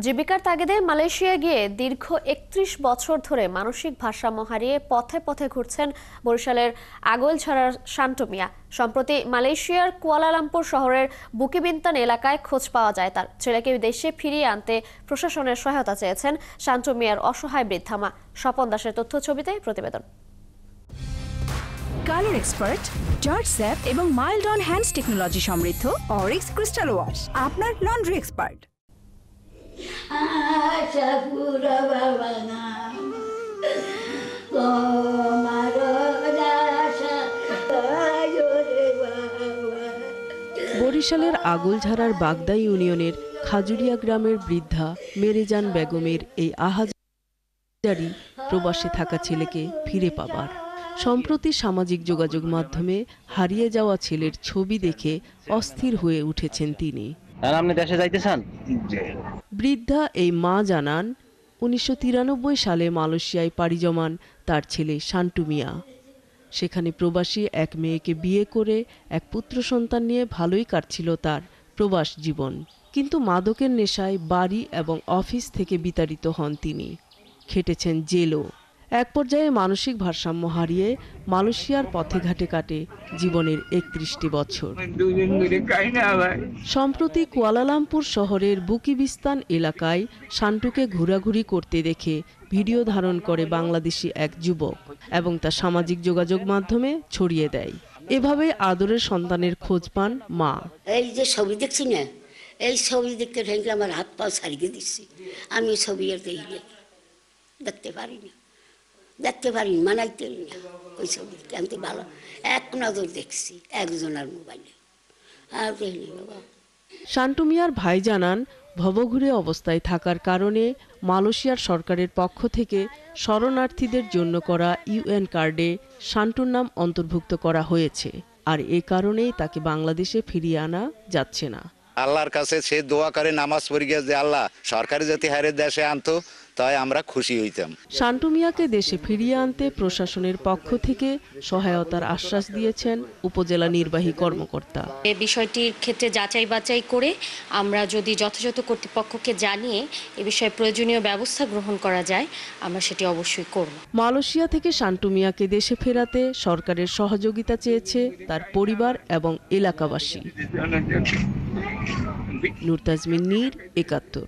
জীবিকার তাগিদে মালয়েশিয়া গিয়ে দীর্ঘ ৩১ বছর ধরে মানসিক ভারসাম্য হারিয়ে পথে পথে ঘুরছেন বরিশালের আগৈলঝাড়ার শান্ত মিয়া। সম্প্রতি মালয়েশিয়ার কুয়ালালামপুর শহরের বুকিবিন্তান এলাকায় খোঁজ পাওয়া যায় তার। ছেলেকে দেশে ফিরিয়ে আনতে প্রশাসনের সহায়তা চেয়েছেন শান্ত মিয়ার অসহায় বৃদ্ধা মা। স্বপন দাসের তথ্য ছবিতে প্রতিবেদন। কালার এক্সপার্ট, জর্জ স্যাপ এবং মাইল্ড অন হ্যান্ডস টেকনোলজি সমৃদ্ধ অরিক্স ক্রিস্টাল ওয়াশ আপনার লন্ড্রি এক্সপার্ট। বরিশালের আগৈলঝাড়ার বাগদা ইউনিয়নের খাজুরিয়া গ্রামের বৃদ্ধা মেরেজান বেগমের এই আহাজারি প্রবাসে থাকা ছেলেকে ফিরে পাবার। সম্প্রতি সামাজিক যোগাযোগ মাধ্যমে হারিয়ে যাওয়া ছেলের ছবি দেখে অস্থির হয়ে উঠেছেন তিনি। আপনি দেশে যাইতে চান? বৃদ্ধা এই মা জানান ১৯৯৩ সালে মালয়েশিয়ায় পাড়ি জমান তার ছেলে শান্তু মিয়া। সেখানে প্রবাসী এক মেয়েকে বিয়ে করে এক পুত্র সন্তান নিয়ে ভালোই কাটছিল তার প্রবাস জীবন। কিন্তু মাদকের নেশায় বাড়ি এবং অফিস থেকে বিতাড়িত হন তিনি। খেটেছেন জেলও। এক পর্যায়ে মানসিক ভারসাম্য হারিয়ে মালয়েশিয়ার পথে ঘাটে কাটে জীবনের ৩১টি বছর। সম্প্রতি কুয়ালালামপুর শহরের বুকিবিস্তান এলাকায় শান্তুকে ঘোরাঘুরি করতে দেখে ভিডিও ধারণ করে বাংলাদেশি এক যুবক এবং তা সামাজিক যোগাযোগ মাধ্যমে ছড়িয়ে দেয়। এভাবে আদরের সন্তানের খোঁজ পান মা। এই যে ছবি দেখছি না, এই ছবি দেখতে ঠেঙ্গলে আমার হাত পা ছাড়িয়ে দিচ্ছি। আমি ছবি আর দেখতে পারিনি, মানাইতে না। ওই ছবি আমি তো ভালো এক নজর দেখছি একজনের মোবাইলে, আর দেখিনি বাবা। শান্তু মিয়ার ভাই জানান, ভবঘুরে অবস্থায় থাকার কারণে মালয়েশিয়ার সরকারের পক্ষ থেকে শরণার্থীদের জন্য করা ইউএন কার্ডে শান্তুর নাম অন্তর্ভুক্ত করা হয়েছে, আর এ কারণেই তাকে বাংলাদেশে ফিরিয়ে আনা যাচ্ছে না। আল্লাহর কাছে সে দোয়া করে নামাজ পড়ে গিয়ে যে আল্লাহ সরকারি যদি হারে দেশে আনতো তাই আমরা খুশি হইতাম। শান্তু মিয়াকে দেশে ফিরিয়ে আনতে প্রশাসনের পক্ষ থেকে সহায়তার আশ্বাস দিয়েছেন উপজেলা নির্বাহী কর্মকর্তা। এই বিষয়টির ক্ষেত্রে যাচাই বাছাই করে আমরা যদি যথাযথ কর্তৃপক্ষকে জানিয়ে এ বিষয়ে প্রয়োজনীয় ব্যবস্থা গ্রহণ করা যায়, আমরা সেটি অবশ্যই করব। মালয়েশিয়া থেকে শান্তু মিয়াকে দেশে ফেরাতে সরকারের সহযোগিতা চেয়েছে তার পরিবার এবং এলাকাবাসী। নূর তাজমিন নীর, ৭১।